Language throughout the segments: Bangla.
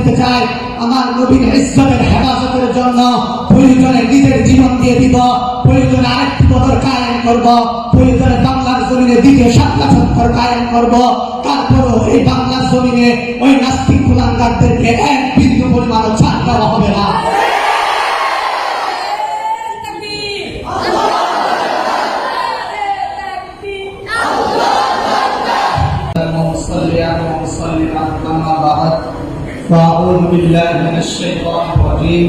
দিতে চাই, আমার নবীর ইজ্জতের হেফাজতের জন্য প্রয়োজনে নিজের জীবন দিয়ে দিব, প্রয়োজনে আরেকটি বদর কায়েম করব, প্রয়োজনে বাংলার জমিনে দ্বিতীয় শাপলা চত্বর কায়েম করব। তারপরও এই বাংলার জমিনে ওই নাস্তিক কুলাঙ্গারদেরকে এক বিন্দু পরিমাণও ছাড় দেওয়া হবে না। فأعوذ بالله من الشيطان الرجيم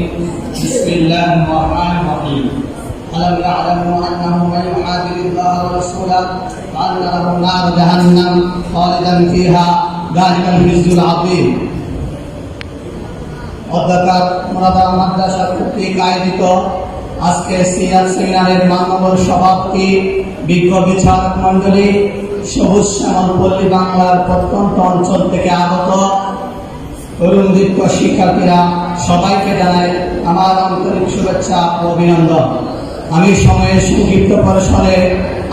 بسم الله الرحمن الرحيم ألم يعلموا أنه من يحادد الله ورسوله فأن له نار جهنم خالدا فيها ذلك الخزي العظيم। অধ্যকার মোরাদা মাদ্রাসা কর্তৃক আয়োজিত আজকে সিরাত সেমিনারের মানবর সভাপতি, বিজ্ঞ বিচারক মণ্ডলী, সবুজ শ্যামল পল্লী বাংলার প্রত্যন্ত অঞ্চল থেকে আগত তরুণদীপ্ত শিক্ষার্থীরা, সবাইকে জানাই আমার আন্তরিক শুভেচ্ছা ও অভিনন্দন। আমি সময়ের সংক্ষিপ্ত পরিসরে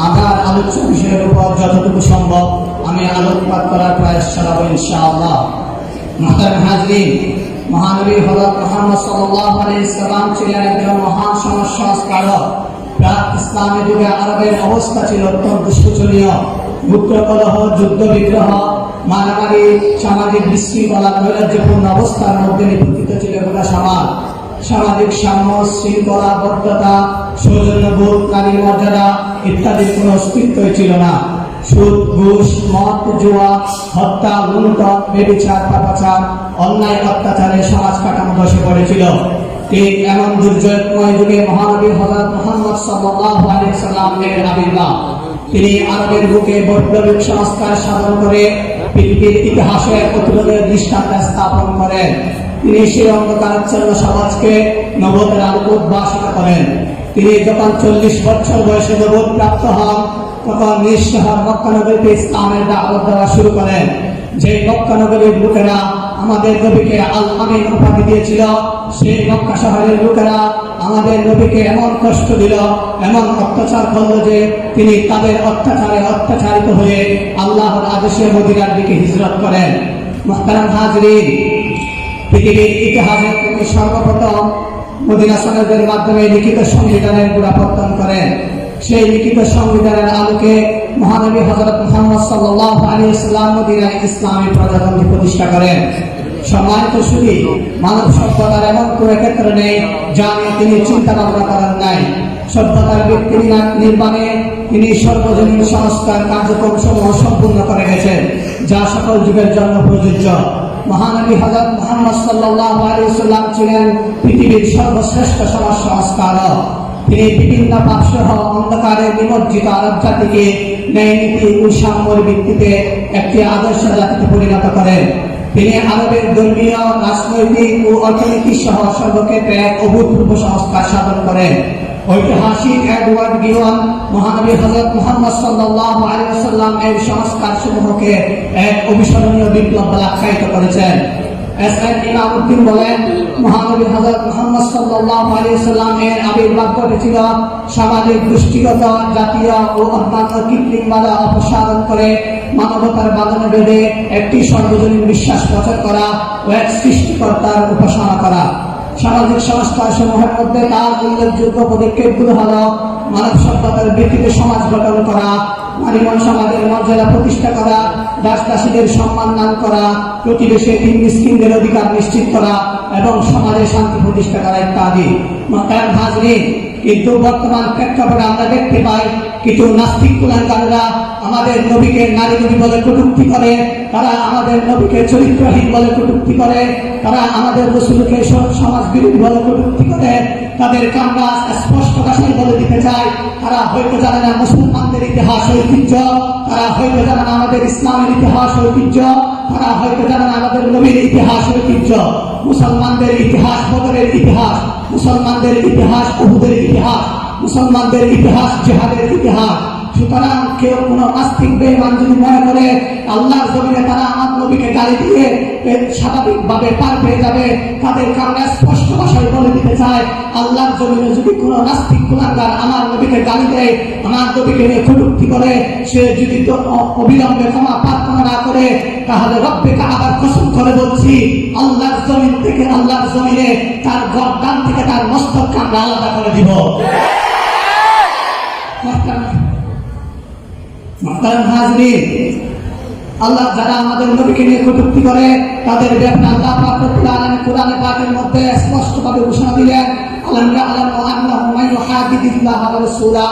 আমার আলোচ্য বিষয়ের উপর যতটুকু সম্ভব আমি আলোকপাত করার প্রয়াস চালাবো ইনশাআল্লাহ। মুহতারাম হাজরিন, মহানবী হযরত মুহাম্মদ সাল্লাল্লাহু আলাইহি সাল্লাম ছিলেন একজন মহান সমাজ সংস্কারক। প্রাক ইসলামী যুগে আরবের অবস্থা ছিল অত্যন্ত শোচনীয়। গুপ্ত কলহ, যুদ্ধ বিগ্রহ, মারামারি, সামাজিক বিশৃঙ্খলা, নৈরাজ্যপূর্ণ অবস্থার মধ্যে নিপতিত ছিল গোটা সমাজ। সামাজিক সাম্য, শৃঙ্খলা, বদ্ধতা, সৌজন্যবোধ, নারীর মর্যাদা ইত্যাদির কোনো অস্তিত্বই ছিল না। সুদ, ঘুষ, মদ, জুয়া, হত্যা, লুণ্ঠন, ব্যভিচার, পাপাচার, অন্যায় অত্যাচারে সমাজ কাঠামো বসে পড়েছিল। ঠিক এমন দুর্যোগময় যুগে মহানবী হযরত মুহাম্মদ সাল্লাল্লাহু আলাইহি সাল্লামের আবির্ভাব। তিনি আরবের বুকে বৈপ্লবিক সংস্কার সাধন করে পৃথিবীর ইতিহাসে অতুলনীয় দৃষ্টান্ত স্থাপন করেন। তিনি সেই অন্ধকারাচ্ছন্ন সমাজকে নবুয়তের আলোকে উদ্ভাসিত করেন। তিনি যখন 40 বছর বয়সে নবুয়ত প্রাপ্ত হন, তখন নিজ শহর মক্কা নগরীতে ইসলামের দাওয়াত দেওয়া শুরু করেন। যে মক্কা নগরীর লোকেরা আমাদের নবীকে আল আমিন উপাধি দিয়েছিল, সেই মক্কা শহরের লোকেরা আমাদের নবীকে এমন কষ্ট দিল, এমন অত্যাচার করল যে তিনি তাদের অত্যাচারে অত্যাচারিত হয়ে আল্লাহর আদেশে মদিনার দিকে হিজরত করেন। মুহতারাম হাজরিন, পৃথিবীর ইতিহাসে তিনি সর্বপ্রথম মদিনা সনদের মাধ্যমে লিখিত সংবিধানের গোড়াপত্তন করেন। সেই লিখিত সংবিধানের আলোকে মহানবী হযরত মুহাম্মদ সাল্লাল্লাহু আলাইহি ওয়াসাল্লাম মদিনায় ইসলামী প্রজাতন্ত্র প্রতিষ্ঠা করেন। সম্মানিত সুধী, মানব সভ্যতার এমন কোনো ক্ষেত্র নেই যা নিয়ে তিনি চিন্তা ভাবনা করেন নাই। সভ্যতার ব্যক্তি নির্মাণে তিনি সর্বজনীন সংস্কার কার্যক্রম সমূহ সম্পূর্ণ করে গেছেন, যা সকল যুগের জন্য প্রযোজ্য। মহানবী হযরত মুহাম্মদ সাল্লাল্লাহু আলাইহি ওয়াসাল্লাম ছিলেন পৃথিবীর সর্বশ্রেষ্ঠ সমাজ সংস্কারক। তিনি বিভিন্ন পাপসহ অন্ধকারে নিমজ্জিত আরব জাতিকে ন্যায়নীতি ও সাম্যের ভিত্তিতে একটি আদর্শ জাতিতে পরিণত করেন। তিনি আরবের ধর্মীয়, রাজনৈতিক ও অর্থনৈতিক সহ সর্বক্ষেত্রে এক অভূতপূর্ব সংস্কার সাধন করেন। ঐতিহাসিক এডওয়ার্ড গিবন মহানবী হযরত মুহাম্মদ সাল্লাল্লাহু আলাইহি ওয়াসাল্লাম এর সংস্কার সমূহকে এক অবিস্মরণীয় বিপ্লব বলে আখ্যায়িত করেছেন। এসএন ইমামউদ্দিন বলেন, মহানবী হযরত মুহাম্মদ সাল্লাল্লাহু আলাইহি ওয়াসাল্লাম এর আবির্ভাব ঘটেছিল সামাজিক, গোষ্ঠীগত, জাতীয় ও অন্যান্য কৃত্রিম বাধা অপসারণ করে মানবতার বাঁধনে বেঁধে একটি সর্বজনীন বিশ্বাস প্রচার করা ও এক সৃষ্টিকর্তার উপাসনা করা। সামাজিক সংস্কার সমূহের মধ্যে তার উল্লেখযোগ্য পদক্ষেপগুলো হল মানব সভ্যতার ভিত্তিতে সমাজ গঠন করা, নারীময় সমাজের মর্যাদা প্রতিষ্ঠা করা, দাস-দাসীদের সম্মান দান করা, প্রতিবেশী তিন মিসকিনদের অধিকার নিশ্চিত করা এবং সমাজে শান্তি প্রতিষ্ঠা করা ইত্যাদি। মুহতারাম হাজরিন, কিন্তু বর্তমান প্রেক্ষাপটে আমরা দেখতে পাই কিছু নাস্তিক কুলাঙ্গাররা আমাদের নবীকে নারী নবী বলে কটূক্তি করে, তারা আমাদের নবীকে চরিত্রহীন বলে কটূক্তি করে, তারা আমাদের রাসূলকে সমাজ বিরোধী বলে কটূক্তি করে। তাদেরকে আমরা স্পষ্ট ভাষায় বলে দিতে চাই, তারা হয়তো জানে না মুসলমানদের ইতিহাস ঐতিহ্য, তারা হয়তো জানে না আমাদের ইসলামের ইতিহাস ঐতিহ্য, তারা হয়তো জানে না আমাদের নবীর ইতিহাস ঐতিহ্য। মুসলমানদের ইতিহাস বদরের ইতিহাস, মুসলমানদের ইতিহাস উহুদের ইতিহাস, মুসলমানদের ইতিহাস জিহাদের ইতিহাস। সুতরাং কেউ কোনো নাস্তিক বেঈমান যদি মনে করে আল্লাহর জমিনে তারা আমার নবীকে গালি দিয়ে স্বাভাবিকভাবে পার পেয়ে যাবে, তাদেরকে আমরা স্পষ্ট ভাষায় বলে দিতে চাই, আল্লাহর জমিনে যদি কোনো নাস্তিক কুলাঙ্গার আমার নবীকে গালি দেয়, আমার নবীকে নিয়ে কটূক্তি করে, সে যদি অবিলম্বে ক্ষমা প্রার্থনা না করে, তাহলে রব্বে কাবার কসম করে বলছি, আল্লাহর জমিনে থেকে আল্লাহর জমিনে তার গর্দান থেকে তার মস্তককে আমরা আলাদা করে দিব। আল্লাহ যারা আমাদের নবীকে নিয়ে কটূক্তি করে তাদের ব্যাপারে আল্লাহ পাক রব্বুল আলামিন কোরআনে পাকের মধ্যে স্পষ্টভাবে ঘোষণা দিলেন, আল্লাহ আল্লাহু আন্নাহু মান ইউহাদিদিল্লাহ ওয়া রাসূলা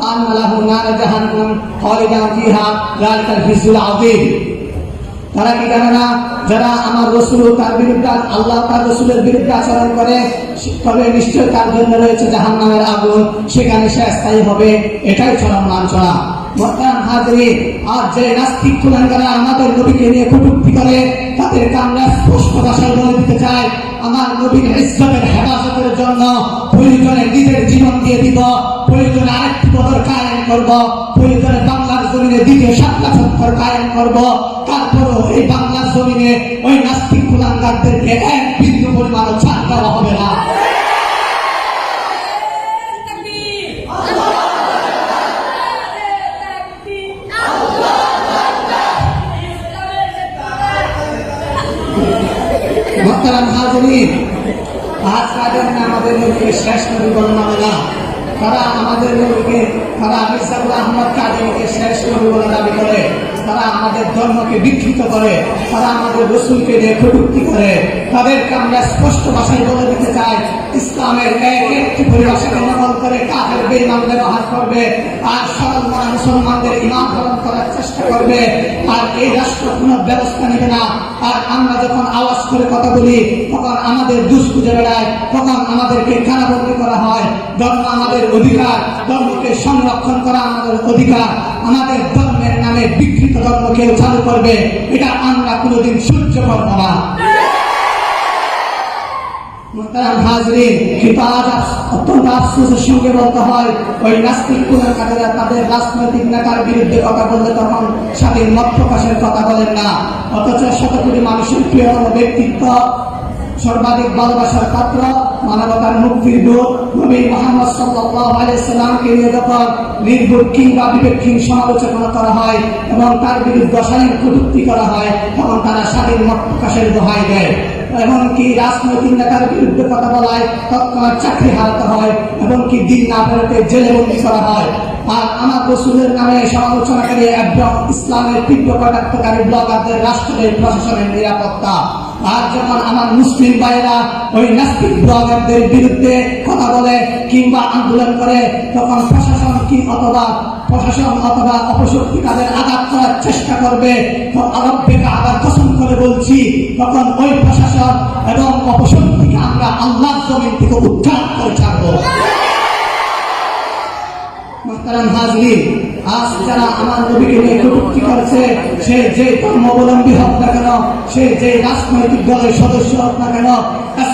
আন্না লাহু নার জাহান্নাম খালিদান ফিহা যালিকাল ফিজুল আযীম। তারা কি জানে না, যারা আমার রাসূল তার বিরুদ্ধে আল্লাহ তার রাসূলের বিরুদ্ধে আচরণ করে তবে নিশ্চয় তার জন্য রয়েছে জাহান্নামের আগুন, সেখানে সে স্থায়ী হবে। এটাই চরম লাঞ্ছনা। মুহতারাম হাজিরিন, আর যে নাস্তিক কুলাঙ্গারা আমাদের নবীকে নিয়ে কটূক্তি করে তাদেরকে আমরা স্পষ্ট ভাষায় বলে দিতে চাই, আমার নবীর ইজ্জতের হেফাজতের জন্য প্রয়োজনে নিজের জীবন দিয়ে দিব, প্রয়োজনে আরেকটি বদর কায়েম করব, প্রয়োজনে বাংলার জমিনে দ্বিতীয় শাপলা চত্বর কায়েম করব। তারপরও এই বাংলার জমিনে ওই নাস্তিক কুলাঙ্গারদেরকে এক বিন্দু পরিমাণও ছাড় দেওয়া হবে না। মুহতারাম হাজিরিন, আজ কাদের আমাদের নবীকে শেষ নবী বলা হবে না। তারা আমাদের নবীকে, তারা মির্জাফর আহমদ কাদিরকে শেষ নবী বলে দাবি করে, তারা আমাদের ধর্মকে বিকৃত করে, তারা আমাদের রাসূলকে নিয়ে কটূক্তি করে। তাদেরকে আমরা স্পষ্ট ভাষায় বলে দিতে চাই, ইসলামের একটি পরিভাষাকে নকল করে কাফের বেঈমান ব্যবহার করবে, আর সরল মনা মুসলমানদের ঈমান হরণ করার চেষ্টা করবে, আর এই রাষ্ট্র কোনো ব্যবস্থা নেবে না। আর আমরা যখন আওয়াজ করে কথা বলি তখন আমাদের দুষ খুঁজে বেড়ায়, তখন আমাদেরকে কারাবন্দী করা হয়। ধর্ম আমাদের অধিকার, ধর্মকে সংরক্ষণ করা আমাদের অধিকার। আমাদের ধর্মের নামে বিকৃত ধর্ম কেউ চালু করবে, এটা আমরা কোনোদিন সহ্য করব না। মুহতারাম হাজিরিন, কিন্তু আজ অত্যন্ত আফসোসের সঙ্গে বলতে হয়, ওই নাস্তিক কুলাঙ্গারেরা তাদের রাজনৈতিক নেতার বিরুদ্ধে কথা বললে তখন স্বাধীন মত প্রকাশের কথা বলেন না, অথচ শত কোটি মানুষের প্রিয়তম ব্যক্তিত্ব, সর্বাধিক ভালোবাসার পাত্র, মানবতার মুক্তির দূত নবী মুহাম্মদ সাল্লাল্লাহু আলাইহি সাল্লামকে নিয়ে যখন নির্ভুল কিংবা বিবেকহীন সমালোচনা করা হয় এবং তার বিরুদ্ধে অশালীন কটূক্তি করা হয়, তখন তারা স্বাধীন মত প্রকাশের দোহাই দেয়। এমনকি রাজনৈতিক নেতার বিরুদ্ধে কথা বলায় তৎক্ষণাৎ চাকরি হারাতে হয়, এমনকি দিন না বেরোতে জেলে বন্দী করা হয়। আর আমার রাসূলের নামে সমালোচনাকারী এবং ইসলামের তীব্র কটাক্ষকারী ব্লগারদের রাষ্ট্রের প্রশাসনের নিরাপত্তা। আর যখন আমার মুসলিম ভাইরা ওই নাস্তিক ব্লগারদের বিরুদ্ধে কথা বলে কিংবা আন্দোলন করে, তখন প্রশাসন অথবা অপশক্তি তাদের আঘাত করার চেষ্টা করবে, রব্বিকে আবার কসম করে বলছি, তখন ওই প্রশাসন এবং অপশক্তিকে আমরা আল্লাহর জমিন থেকে উদ্ধার করে ছাড়বো। মুহতারাম হাজিরিন, আজ যারা আমার নবীকে নিয়ে কটূক্তি করেছে, সে যে ধর্মাবলম্বী হোক না কেন, সে যে রাজনৈতিক দলের সদস্য হোক না কেন,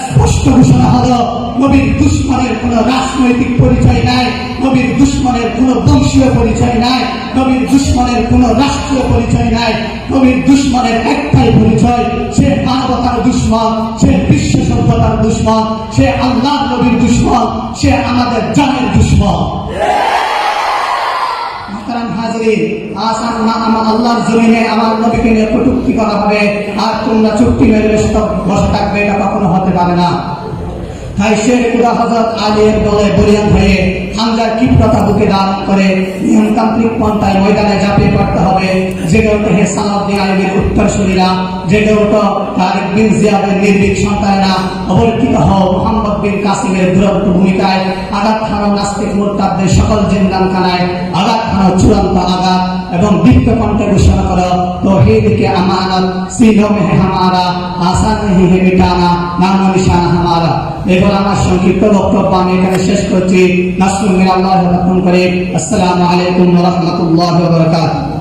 স্পষ্ট ঘোষণা হলো, নবীর দুশ্মনের কোন রাজনৈতিক পরিচয় নাই, নবীর দুশ্মনের কোন বংশীয় পরিচয় নাই, নবীর দুশ্মনের কোন রাষ্ট্রীয় পরিচয় নাই। নবীর দুশ্মনের একটাই পরিচয়, সে মানবতার দুশ্মন, সে বিশ্ব সভ্যতার দুশ্মন, সে আল্লাহ নবীর দুশ্মন, সে আমাদের জানের দুশ্মন। মুহতারাম হাজিরিন, আজ আমার আল্লাহর জমিনে আমার নবীকে নিয়ে কটূক্তি করা হবে, আর তোমরা চুক্তি মেরে বসে থাকবে, এটা কখনো হতে পারে না। তাই শেখ খুদা হযরত আলীর দলে বলিয়ান হয়ে হামজার ক্ষিপ্রতা বুকে ধারণ করে নিয়মতান্ত্রিক পন্থায় ময়দানে ঝাঁপিয়ে পড়তে হবে। জেগে ওঠে হে সালাউদ্দিন আইয়ুবীর উত্তরসূরিরা, জেগে ওঠো তারেক বিন জিয়াদের নির্ভীক সন্তানেরা, অবর্তিত হও মুহাম্মদ বিন কাসিমের দুরন্ত ভূমিকায়, আঘাত খানো নাস্তিক মুরতাদদের সকল জিন্দানখানায়, আঘাত খানো চূড়ান্ত আঘাত, এবং দীপ্ত কণ্ঠে ঘোষণা করো তৌহিদ কে আমানত, সিনোं में है हमारा, आसान नहीं है मिटाना, नामो निशाना हमारा। এবার আমার সংক্ষিপ্ত বক্তব্য আমি এখানে শেষ করছি। নাসরুল মিনাল্লাহি ওয়া রাহমাতুন করিম। আসসালামু আলাইকুম ওয়া রাহমাতুল্লাহি ওয়া বারাকাতুহু।